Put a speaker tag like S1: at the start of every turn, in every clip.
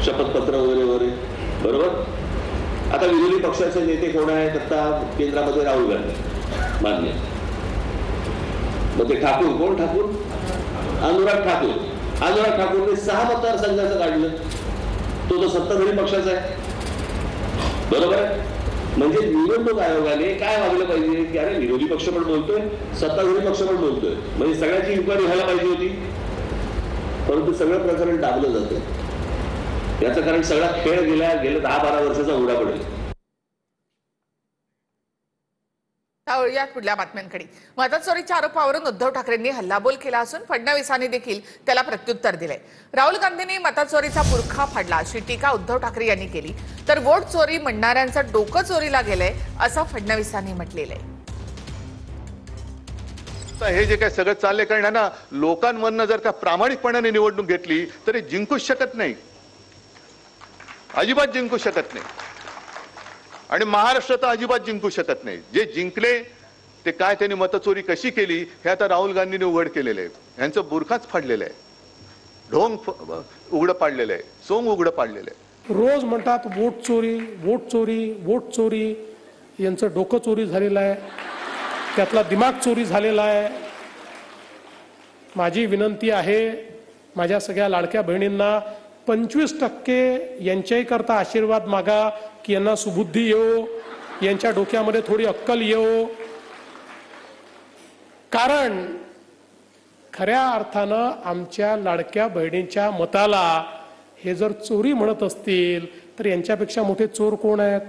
S1: शपथपत्र वगैरे वगैरे, बरोबर. आता विरोधी पक्षाचे नेते कोण आहेत? आता केंद्रामध्ये राहुल गांधी, मान्य. मग ते ठाकूर कोण? ठाकूर अनुराग ठाकूरने 6 मतदारसंघाचं काढलं. तो सत्ताधारी पक्षाचा आहे, बरोबर आहे. म्हणजे निवडणूक आयोगाने काय वागलं पाहिजे की अरे विरोधी पक्ष पण बोलतोय, सत्ताधारी पक्ष पण बोलतोय, म्हणजे सगळ्याची इन्क्वायरी व्हायला पाहिजे होती. परंतु सगळं प्रकरण दाबलं जातं. याचं कारण सगळा खेळ गेल्या 10-12 वर्षाचा उघडा पडेल.
S2: यात पुढल्या बातम्यांकडे. मतचोरीच्या आरोपावरून उद्धव ठाकरेंनी हल्लाबोल केला असून फडणवीसांनी देखील त्याला प्रत्युत्तर दिले. राहुल गांधींनी मतचोरीचा पुरखा फाडला अशी टीका उद्धव ठाकरे यांनी केली, तर वोट चोरी म्हणणाऱ्यांचं डोकं चोरीला गेलंय असं फडणवीसांनी म्हटलेलं आहे.
S3: हे जे काय सगळं चालले कारण ना, लोकांमधनं जर का प्रामाणिकपणाने निवडणूक घेतली तरी जिंकूच शकत नाही, अजिबात जिंकू शकत नाही. आणि महाराष्ट्र तर अजिबात जिंकू शकत नाही. जे जिंकले ते काय, त्यांनी मतचोरी कशी केली हे आता राहुल गांधींनी उघड केलेलं आहे. यांचं बुरखाच फाडलेलं आहे, ढोंग उघडं पाडलेलं आहे, सोंग उघडं पाडलेलं आहे.
S4: रोज म्हणतात वोट चोरी, वोट चोरी, वोट चोरी. यांचं डोकं चोरी झालेलं आहे, त्यातला दिमाग चोरी झालेला आहे. माझी विनंती आहे माझ्या सगळ्या लाडक्या बहिणींना, 25% यांच्याही करता आशीर्वाद मागा की यांना सुबुद्धी येवो, यांच्या डोक्यामध्ये थोडी अक्कल येवो. कारण खऱ्या अर्थानं आमच्या लाडक्या बहिणींच्या मताला हे जर चोरी म्हणत असतील तर यांच्यापेक्षा मोठे चोर कोण आहेत?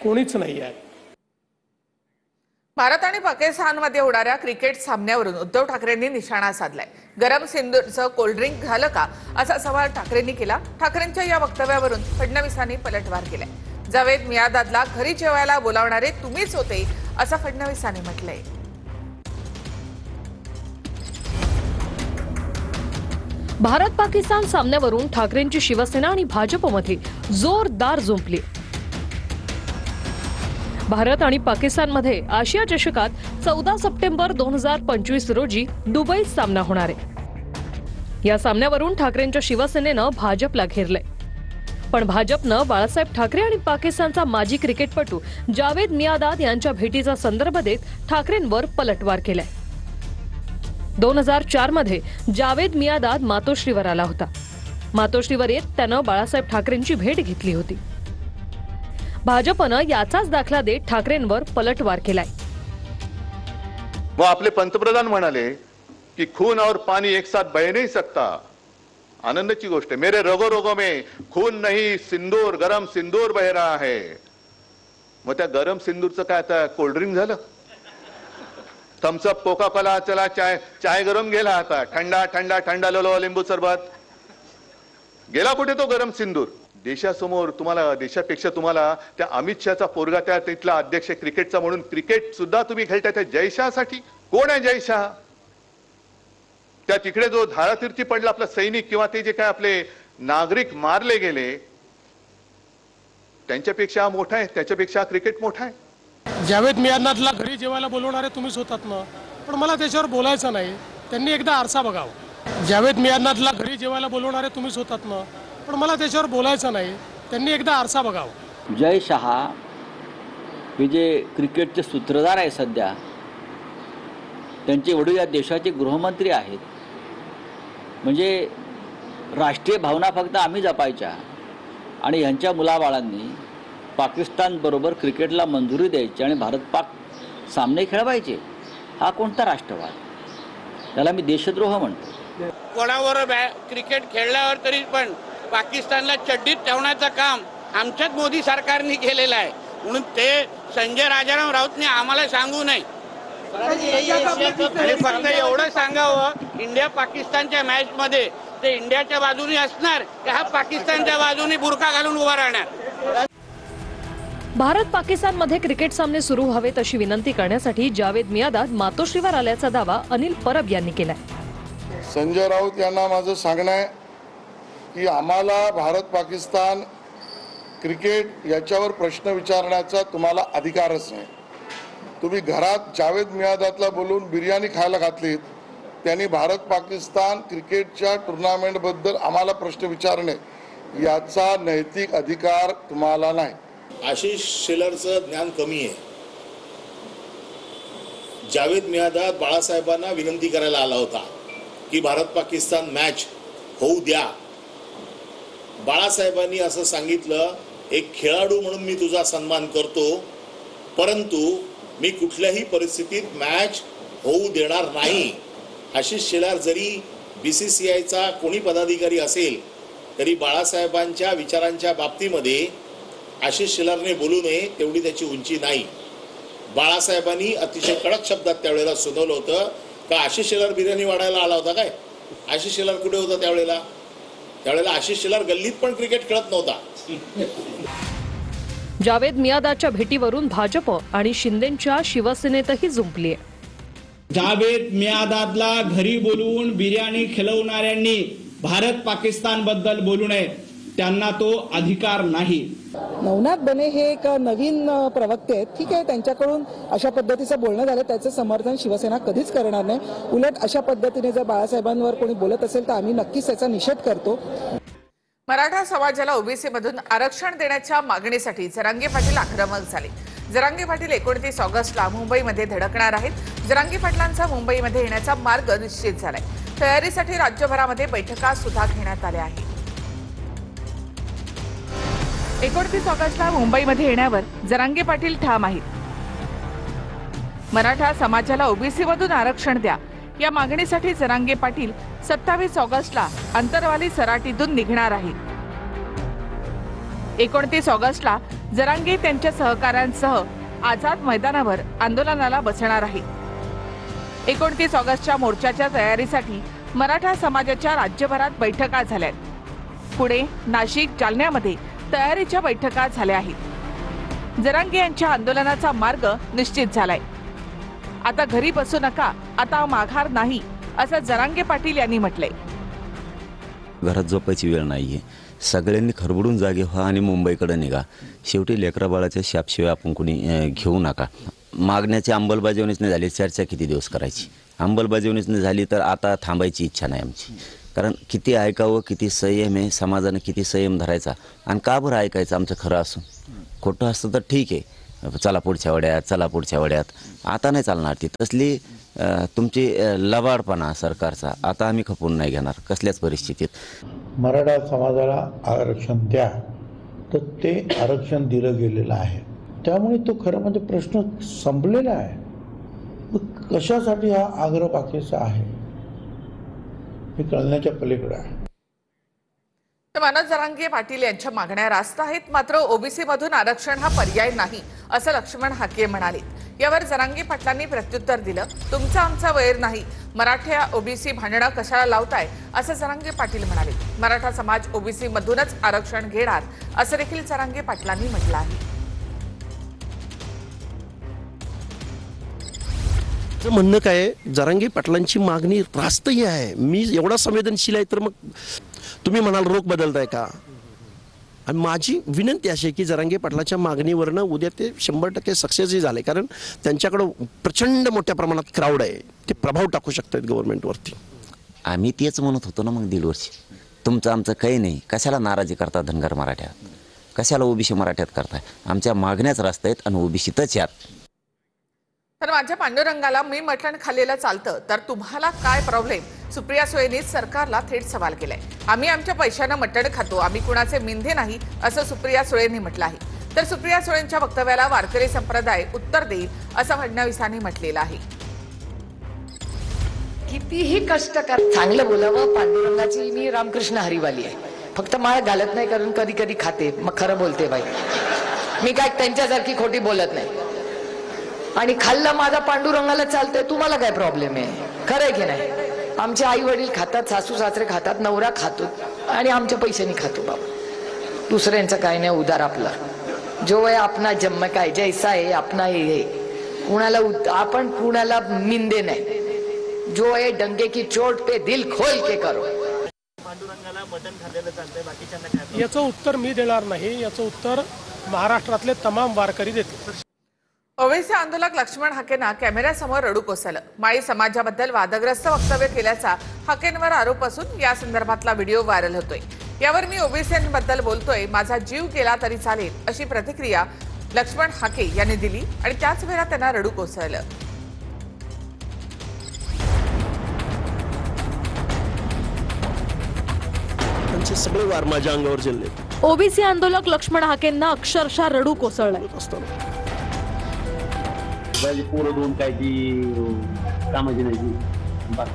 S4: कोणीच नाही आहेत.
S2: भारत आणि पाकिस्तानमध्ये होणाऱ्या क्रिकेट सामन्यावरून उद्धव ठाकरेंनी निशाणा साधलाय. गरम सिंदूरचं कोल्ड्रिंक झालं का असा सवाल ठाकरेंनी केला. ठाकरेंच्या या वक्तव्यावरून फडणवीसांनी पलटवार केलाय. जावेद मियादादला घरी जेवायला बोलावणारे तुम्हीच होते असं फडणवीसांनी म्हटलंय.
S5: भारत पाकिस्तान सामन्यावरून ठाकरेंची शिवसेना आणि भाजपमध्ये जोरदार जुंपली. भारत आणि पाकिस्तानमध्ये आशिया चषकात 14 सप्टेंबर 2025 रोजी दुबईत सामना होणार आहे. या सामन्यावरून ठाकरेंच्या शिवसेनेनं भाजपला घेरलंय. पण भाजपनं बाळासाहेब ठाकरे आणि पाकिस्तानचा माजी क्रिकेटपटू जावेद मियादाद यांच्या भेटीचा संदर्भ देत ठाकरेंवर पलटवार केलाय. 2004 मध्ये जावेद मियादाद मातोश्रीवर आला होता. मातोश्रीवर येत त्यानं बाळासाहेब ठाकरेंची भेट घेतली होती. भाजपनं याचाच दाखला देत ठाकरेंवर पलटवार केलाय.
S3: वो आपले पंतप्रधान म्हणाले की खून और पानी एक साथ बह नहीं सकता. आनंदाची गोष्ट आहे. मेरे रगो रगो में खून नहीं सिंदूर, गरम सिंदूर बह रहा है. मग त्या गरम सिंदूरचं काय आता कोल्ड्रिंक झालं? थम्सअप, कोका कोला, चला चाय गरम गेला, आता ठंडा ठंडा ठंडा लो लिंबू सरबत गेला. कुठे तो गरम सिंदूर? देशासमोर तुम्हाला, देशापेक्षा तुम्हाला त्या अमित शहाचा पोरगा त्या तिथला अध्यक्ष क्रिकेटचा म्हणून क्रिकेट सुद्धा तुम्ही खेळताय त्या जयशहासाठी. कोण आहे जयशहा? त्या तिकडे जो धारातीर्थी पडला आपला सैनिक किंवा ते जे काय आपले नागरिक मारले गेले त्यांच्यापेक्षा मोठा आहे, त्याच्यापेक्षा क्रिकेट मोठा आहे.
S4: जावेद मियादादला घरी जेवायला बोलवणारे तुम्हीच होतात ना, पण मला त्याच्यावर बोलायचं नाही. त्यांनी एकदा आरसा बघावा. जावेद मियादादला घरी जेवायला बोलवणारे तुम्हीच होतात ना, पण मला त्याच्यावर बोलायचं नाही. त्यांनी एकदा आरसा बघावा.
S6: जय शहा हे जे क्रिकेटचे सूत्रधार आहे सध्या, त्यांचे वडील या देशाचे गृहमंत्री आहेत. म्हणजे राष्ट्रीय भावना फक्त आम्ही जपायच्या आणि यांच्या मुलाबाळांनी पाकिस्तान बरोबर क्रिकेटला मंजुरी द्यायची आणि भारत पाक सामने खेळवायचे. हा कोणता राष्ट्रवाद? त्याला मी देशद्रोह म्हणतो.
S7: कोणावर क्रिकेट खेळल्यावर तरी पण पाकिस्तानला चड्डीत ठेवण्याचं काम आमच्याच मोदी सरकारने केलेलं आहे. म्हणून ते संजय राजाराम राऊतने आम्हाला सांगू नये. आणि फक्त एवढं सांगावं, इंडिया पाकिस्तानच्या मॅच मध्ये ते इंडियाच्या बाजूने असणार की हा पाकिस्तानच्या बाजूने बुरखा घालून उभा राहणार.
S5: भारत पाकिस्तानमध्ये क्रिकेट सामने सुरू व्हावेत अशी विनंती करण्यासाठी जावेद मियादाद मातोश्रीवर आल्याचा दावा अनिल परब यांनी केलाय.
S8: संजय राऊत यांना माझं सांगणं आहे की आम्हाला भारत पाकिस्तान क्रिकेट याच्यावर प्रश्न विचारण्याचा तुम्हाला अधिकारच नाही. तुम्ही घरात जावेद मियादादला बोलून बिर्याणी खायला घातलीत. त्यांनी भारत पाकिस्तान क्रिकेटच्या टुर्नामेंटबद्दल आम्हाला प्रश्न विचारणे याचा नैतिक अधिकार तुम्हाला नाही.
S9: आशिष शेलारचं ज्ञान कमी आहे. जावेद मियादाद बाळासाहेबांना विनंती करायला आला होता की भारत पाकिस्तान मॅच होऊ द्या. बाळासाहेबांनी असं सांगितलं, एक खेळाडू म्हणून मी तुझा सन्मान करतो, परंतु मी कुठल्याही परिस्थितीत मॅच होऊ देणार नाही. आशिष शेलार जरी BCCIचा कोणी पदाधिकारी असेल तरी बाळासाहेबांच्या विचारांच्या बाबतीमध्ये आशिष शेलारने बोलू नये तेवढी त्याची उंची नाही. बाळासाहेबांनी अतिशय कडक शब्दात त्यावेळेला सुनावलं होतं का आशिष शेलार बिर्याणी वाढायला आला होता काय? आशिष शेलार कुठे होता त्यावेळेला? त्यावेळेला आशिष शेलार गल्लीत पण क्रिकेट खेळत नव्हता.
S5: जावेद मियादादच्या भेटीवरून भाजप आणि शिंदेंच्या शिवसेनेतही जुंपली आहे.
S10: जावेद मियादादला घरी बोलवून बिर्याणी खिलवणाऱ्यांनी भारत पाकिस्तान बद्दल बोलू नये, त्यांना तो अधिकार नाही.
S11: नवनाथ बने हे एक नवीन प्रवक्ते आहेत. ठीक आहे, त्यांच्याकडून अशा पद्धतीचं बोलणं झालं, त्याचं समर्थन शिवसेना कधीच करणार नाही. उलट अशा पद्धतीने जर बाळासाहेबांवर कोणी बोलत असेल तर आम्ही नक्कीच त्याचा निषेध करतो.
S2: मराठा समाजाला ओबीसी मधून आरक्षण देण्याच्या मागणीसाठी जरांगे पाटील आक्रमक झाले. जरांगे पाटील 29 ऑगस्टला मुंबईमध्ये धडकणार आहेत. जरांगे पाटलांचा मुंबईमध्ये येण्याचा मार्ग निश्चित झालाय. तयारीसाठी राज्यभरामध्ये बैठका सुद्धा घेण्यात आल्या आहेत. 29 ऑगस्टला मुंबईमध्ये येण्यावर जरांगे पाटील ठाम आहेत. मराठा समाजाला ओबीसी मधून आरक्षण द्या या मागणीसाठी जरांगे पाटील 27 ऑगस्टला अंतरवाली सराटीतून निघणार आहेत. 29 ऑगस्टला जरांगे त्यांच्या सहकाऱ्यांसह आझाद मैदानावर आंदोलनाला बसणार आहेत. 29 ऑगस्टच्या मोर्चाच्या तयारीसाठी मराठा समाजाच्या राज्यभरात बैठका झाल्यात. पुणे, नाशिक, जालन्यामध्ये तयारीच्या बैठका झाल्या आहेत. जरांगे यांच्या आंदोलनाचा मार्ग निश्चित झालाय. आता घरी बसू नका, आता माघार नाही, असं जरांगे पाटील यांनी म्हटलंय.
S12: घरात झोपायची वेळ नाहीये. सगळ्यांनी खरबडून जागे व्हा आणि मुंबईकडे निघा. शेवटी लेकराबाळाच्या शापशिवाय आपण कोणी घेऊ नका. मागण्याची अंमलबजावणीच नाही झाली, चर्चा किती दिवस करायची? अंमलबजावणीच नाही झाली तर आता थांबायची इच्छा नाही आमची. कारण किती ऐकावं, किती संयम आहे, समाजाने किती संयम धरायचा आणि का बरं ऐकायचं? आमचं खरं असून खोटं असतं तर ठीक आहे, चला पुढच्या वड्यात, चला पुढच्या वड्यात. आता नाही चालणार ती तसली तुमची लबाडपणा सरकारचा. आता आम्ही खपून नाही घेणार कसल्याच परिस्थितीत.
S13: मराठा समाजाला आरक्षण द्या, तर ते आरक्षण दिलं गेलेलं आहे. त्यामुळे तो खरं म्हणजे प्रश्न संपलेला आहे. कशासाठी हा आग्रह बाकीचा आहे हे कळण्याच्या पलीकडे आहे.
S2: मनोज जरांगे पाटील यांच्या मागण्या रास्त आहेत, मात्र ओबीसी मधून आरक्षण हा पर्याय नाही, असं लक्ष्मण हाके म्हणाले. यावर जरांगे पाटलांनी प्रत्युत्तर दिलं, तुमचा आमचा वैर नाही, मराठा ओबीसी भांडणं कशाला लावताय, असं जरांगे पाटील म्हणाले. मराठा समाज ओबीसी मधूनच आरक्षण घेणार असं देखील जरांगे पाटलांनी म्हटलं आहे.
S14: म्हणणं काय, जरांगे पाटलांची मागणी रास्तही आहे. मी एवढा संवेदनशील आहे तर मग तुम्ही म्हणाल रोख बदलताय का? आणि माझी विनंती अशी आहे की जरांगे पाटलाच्या मागणीवरनं उद्या ते 100% सक्सेसही झाले. कारण त्यांच्याकडं प्रचंड मोठ्या प्रमाणात क्राऊड आहे, ते प्रभाव टाकू शकतात गव्हर्नमेंटवरती.
S12: आम्ही तेच म्हणत होतो ना मग 1.5 वर्ष. तुमचं आमचं काही नाही, कशाला नाराजी करता धनगर मराठ्यात, कशाला ओबीसी मराठ्यात करताय? आमच्या मागण्याच रास्ता आहेत आणि ओबीसीतच यात.
S2: तर माझ्या पांडुरंगाला मी मटण खाल्लेलं चालतं तर तुम्हाला काय प्रॉब्लेम? सुप्रिया सुळेंनी सरकारला थेट सवाल केलाय. आम्ही आमच्या पैशानं मटण खातो, आम्ही कुणाचे मिंधे नाही, असं सुप्रिया सुळेंनी म्हटलं आहे. तर सुप्रिया सुळेंच्या वक्तव्याला वारकरी संप्रदाय उत्तर देईल असं फडणवीसांनी म्हटलेलं आहे.
S15: कितीही कष्ट कर, चांगलं बोलावं. पांडुरंगाची मी रामकृष्ण हरिवाली आहे, फक्त माळ घालत नाही, कारण कधी कधी खाते, मग खरं बोलते बाई. मी काय त्यांच्यासारखी खोटी बोलत नाही. आणि खाल्लं माझा पांडुरंगाला चालतंय, तुम्हाला काय प्रॉब्लेम आहे? खरंय की नाही? आमचे आई वडील खातात, सासू सासरे खातात, नवरा खातो आणि आमच्या पैशानी खातो बाबा. दुसऱ्यांचं काय नाही, उदार आपला. जो आहे आपला जन्म काय जैसा आहे आपला हे. कुणाला आपण कुणाला निंदे नाही. जो आहे डंगे की चोट पे दिल खोल के करो.
S4: पांडुरंगाला मटण खाल्लेलं चालतंय, बाकीच्यांना याचं उत्तर मी देणार नाही. याचं उत्तर महाराष्ट्रातले तमाम वारकरी देतील.
S2: ओवेसी आंदोलक लक्ष्मण हाकेंना कॅमेऱ्यासमोर रडू कोसळलं. माळी समाजाबद्दल वादग्रस्त वक्तव्य केल्याचा हाकेंवर आरोप असून या संदर्भातला व्हिडिओ व्हायरल होतोय. यावर मी ओबीसींबद्दल बोलतोय, माझा जीव गेला तरी चालेल, अशी प्रतिक्रिया लक्ष्मण हाके यांनी दिली आणि त्याच वेळेला त्यांना रडू कोसळलं.
S14: त्यांचे सगळे वार माझ्या अंगावर झेलले.
S5: ओबीसी आंदोलक लक्ष्मण हाकेंना अक्षरशः रडू कोसळलंय.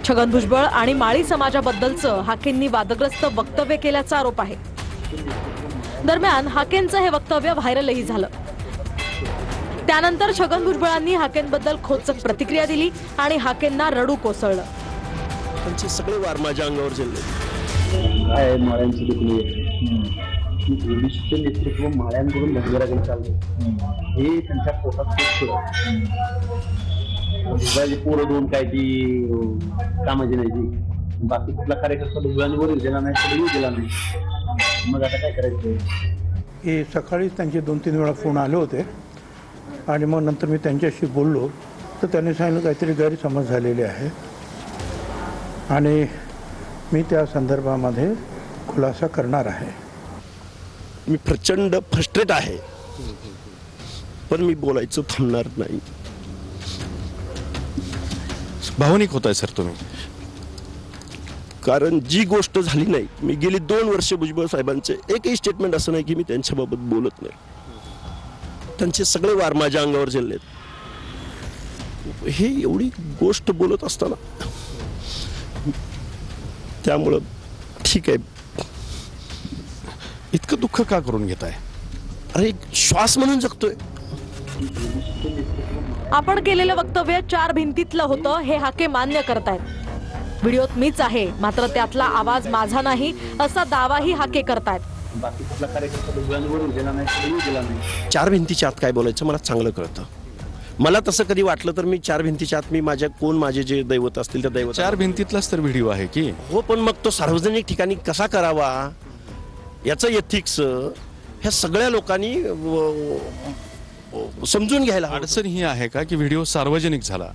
S5: छगन भुजबळ आणि माळी समाजाबद्दलचं हाकेंनी वादग्रस्त वक्तव्य केल्याचा आरोप आहे. दरम्यान हाकेंचं हे वक्तव्य व्हायरलही झालं. त्यानंतर छगन भुजबळांनी हाकेंबद्दल खोचक प्रतिक्रिया दिली आणि हाकेंना रडू कोसळलं.
S14: त्यांचे सगळे वार माझ्या अंगावर झेलले.
S16: काय माळ्यांची दुखणी ओबीसीचे नेतृत्व माळ्यांकडून धनगराकडे चालले हे त्यांच्या पोटात पोरं दोन काय ती कामाची नाही ती बाकी कुठला कार्यकर्ता दुसऱ्यांवर गेला नाही तरी गेला नाही. मग आता काय करायचं?
S13: हे सकाळीच त्यांचे 2-3 वेळा फोन आले होते आणि मग नंतर मी त्यांच्याशी बोललो तर त्यांनी सांगितलं काहीतरी गैरसमज झालेले आहे आणि मी त्या संदर्भामध्ये खुलासा करणार आहे.
S14: मी प्रचंड फ्रस्ट्रेट आहे पण मी बोलायचं थांबणार नाही.
S17: भावनिक होत आहे सर तुम्ही,
S14: कारण जी गोष्ट झाली नाही, मी गेली 2 वर्ष भुजबळ साहेबांचे एकही स्टेटमेंट असं नाही की मी त्यांच्याबाबत बोलत नाही. त्यांचे सगळे वार माझ्या अंगावर झेललेत. हे एवढी गोष्ट बोलत असताना त्यामुळं ठीक आहे.
S17: इतकं दुःख का करून घेताय?
S14: अरे श्वास म्हणून जगतोय.
S5: आपण केलेलं वक्तव्य 4 भिंतीतलं होतं हे हाके मान्य करतायत. व्हिडिओत मीच आहे मात्र त्यातला आवाज माझा नाही असा दावाही हाके करतायत.
S16: बाकी कुठला कार्यकर्ता दुसऱ्यांवर गेला नाही तरी गेला नाही.
S14: 4 भिंतीच्या आत काय बोलायचं मला चांगलं कळतं. मला तसं कधी वाटलं तर मी 4 भिंतीच्या आत मी माझे जे दैवत असतील त्या दैवत
S17: 4 भिंतीतलाच तर व्हिडिओ आहे की
S14: हो, पण मग तो सार्वजनिक ठिकाणी कसा करावा याचं एथिक्स ह्या सगळ्या लोकांनी समजून घ्यायला.
S17: अडचण ही आहे का की व्हिडिओ सार्वजनिक झाला?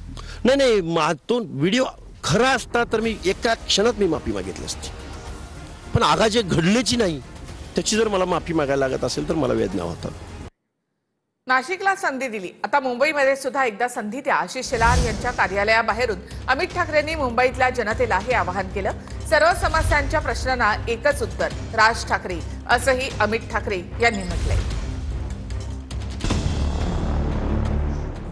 S14: नाही, तो व्हिडिओ खरा असता तर मी एका क्षणात मी माफी मागितली असती. पण आगा जे घडल्याची नाही त्याची जर मला माफी मागायला लागत असेल तर मला वेदना होतात.
S2: नाशिकला संधी दिली, आता मुंबईमध्ये सुद्धा एकदा संधी द्या, आशिष शेलार यांच्या कार्यालयाबाहेरून अमित ठाकरेंनी मुंबईतल्या जनतेला हे आवाहन केलं. सर्व समस्यांच्या प्रश्नांना एकच उत्तर, राज ठाकरे, असंही अमित ठाकरे यांनी म्हटलंय.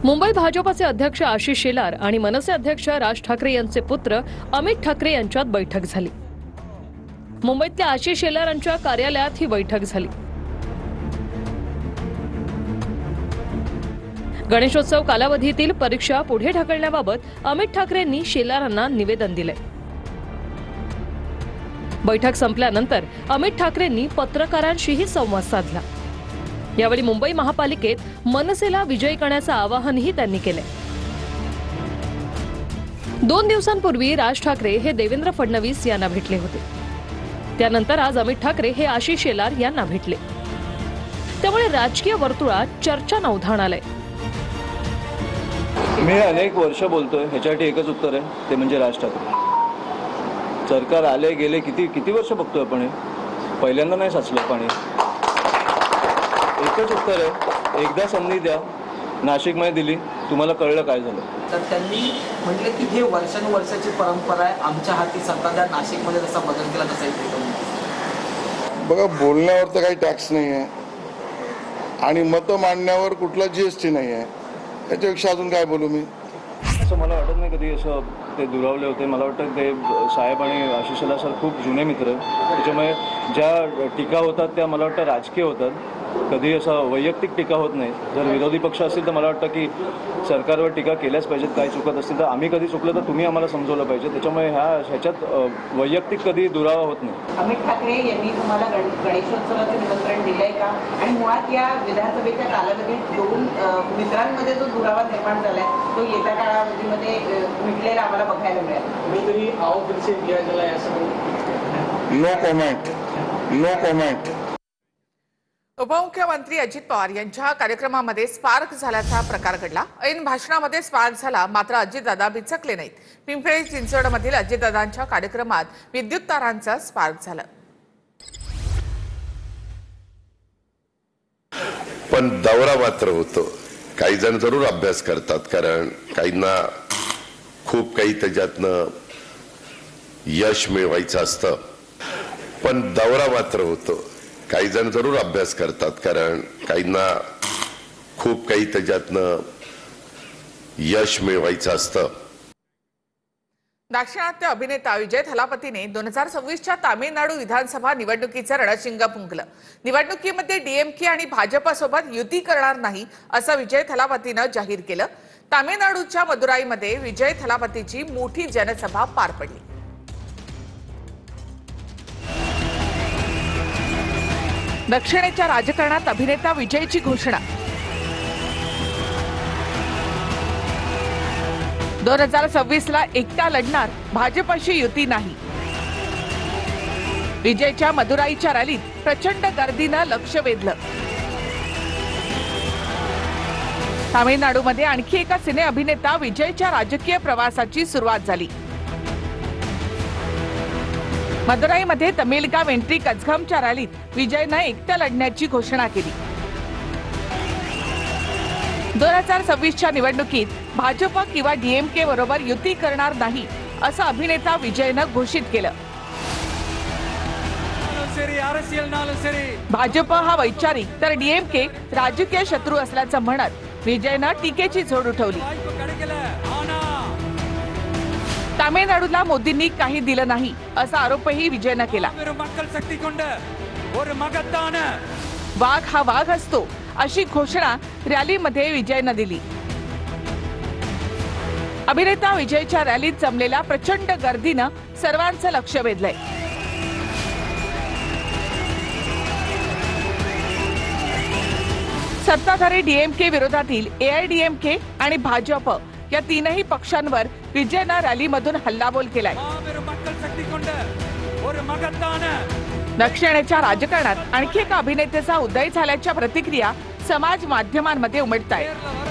S5: मुंबई भाजपचे अध्यक्ष आशिष शेलार आणि मनसे अध्यक्ष राज ठाकरे यांचे पुत्र अमित ठाकरे यांच्यात बैठक झाली. मुंबईतल्या आशिष शेलारांच्या कार्यालयात ही बैठक झाली. गणेशोत्सव कालावधीतील परीक्षा पुढे ढकलण्याबाबत अमित ठाकरेंनी शेलारांना निवेदन दिले. बैठक संपल्यानंतर अमित ठाकरेंनी पत्रकारांशीही संवाद साधला. यावेळी मुंबई महापालिकेत मनसेला विजयी करण्याचं आवाहनही त्यांनी केले. 2 दिवसांपूर्वी राज ठाकरे हे देवेंद्र फडणवीस यांना भेटले होते. त्यानंतर आज अमित ठाकरे हे आशिष शेलार यांना भेटले. त्यामुळे राजकीय वर्तुळात चर्चा उधाण आलंय.
S18: मी अनेक वर्ष बोलतोय, ह्याच्यासाठी एकच उत्तर आहे, ते म्हणजे राज ठाकरे. सरकार आले गेले किती वर्ष बघतोय आपण, पहिल्यांदा नाही साचलं पाणी. एकच उत्तर आहे, एकदा संधी द्या. नाशिकमध्ये दिली, तुम्हाला कळलं काय झालं.
S19: तर त्यांनी म्हटले की हे वर्षानुवर्षाची परंपरा आहे, आमच्या हाती सत्ता द्या. नाशिकमध्ये जसा बदल केला तसा इथे
S8: बघा, बोलण्यावर तर काही टॅक्स नाही आहे आणि मतं मांडण्यावर कुठला GST नाही आहे. त्याच्यापेक्षा अजून काय बोलू मी?
S18: असं मला वाटत नाही कधी असं ते दुरावले होते. मला वाटतं ते साहेब आणि आशिषला सर खूप जुने मित्र, त्याच्यामुळे ज्या टीका होतात त्या मला वाटतं राजकीय होतात, कधी असं वैयक्तिक टीका होत नाही. जर विरोधी पक्ष असतील तर मला वाटतं की सरकारवर टीका केल्याच पाहिजेत. काही चुकत असतील तर आम्ही कधी चुकलं तर तुम्ही आम्हाला समजवलं पाहिजे. त्याच्यामुळे ह्याच्यात वैयक्तिक कधी दुरावा होत नाही.
S20: अमित ठाकरे यांनी तुम्हाला गणेशोत्सवाचं निमंत्रण दिलंय का? आणि मुळात या विधानसभेच्या कालावधीत 2 मित्रांमध्ये जो दुरावा निर्माण झालाय तो येत्या काळामध्ये मिटलेला आम्हाला बघायला मिळेल.
S10: मी तरी आओ फिर से किया गेला असं
S8: नो कमेंट.
S2: उपमुख्यमंत्री अजित पवार यांच्या कार्यक्रमामध्ये स्पार्क झाल्याचा प्रकार घडला. ऐन भाषणामध्ये स्पार्क झाला, मात्र अजितदादा बिचकले नाहीत. पिंपरी चिंचवडमधील अजितदादांच्या कार्यक्रमात विद्युत तारांचा स्पार्क झाला.
S21: पण दौरा मात्र होतो. काही जण जरूर अभ्यास करतात, कारण काहींना खूप काही त्याच्यातनं यश मिळवायचं असतं. पण दौरा मात्र होतो. काही जण जरूर अभ्यास करतात, कारण काहींना खूप काही त्याच्यातनं यश मिळवायचं असतं.
S2: दाक्षिणात्य अभिनेता विजय थलापतीने 2026च्या तामिळनाडू विधानसभा निवडणुकीचं रणशिंग फुंकलं. निवडणुकीमध्ये डीएमके आणि भाजपसोबत युती करणार नाही असं विजय थलापतीनं जाहीर केलं. तामिळनाडूच्या मदुराईमध्ये विजय थलापतीची मोठी जनसभा पार पडली. दक्षिणेच्या राजकारणात अभिनेता विजयची घोषणा. 2026ला एकटा लढणार, भाजपशी युती नाही. विजयच्या मदुराईच्या रॅलीत प्रचंड गर्दीनं लक्ष वेधलं. तामिळनाडूमध्ये आणखी एका सिने अभिनेता विजयच्या राजकीय प्रवासाची सुरुवात झाली. मदुराईमध्ये तमिळगाव एंट्री कझगमच्या रॅलीत विजयनं एकटा लढण्याची घोषणा केली. 2026च्या निवडणुकीत भाजप किंवा डीएमके बरोबर युती करणार नाही असं अभिनेता विजयनं घोषित केलं. भाजप हा वैचारिक तर डीएमके राजकीय शत्रू असल्याचं म्हणत विजयनं टीकेची झोड उठवली. तामिळनाडूला मोदींनी काही दिलं नाही असा आरोपही विजयनं केला. वाघ हा वाघ असतो अशी घोषणा रॅलीमध्ये विजयनं दिली. अभिनेता विजयच्या रॅलीत जमलेल्या प्रचंड गर्दीनं सर्वांचं लक्ष वेधलंय. सत्ताधारी डीएमके विरोधातील एआयडीएमके आणि भाजप या तीनही पक्षांवर विजयनं रॅलीमधून हल्लाबोल केलाय. दक्षिणेच्या राजकारणात आणखी एका अभिनेत्याचा उदय झाल्याच्या प्रतिक्रिया समाज माध्यमांमध्ये उमटतायत.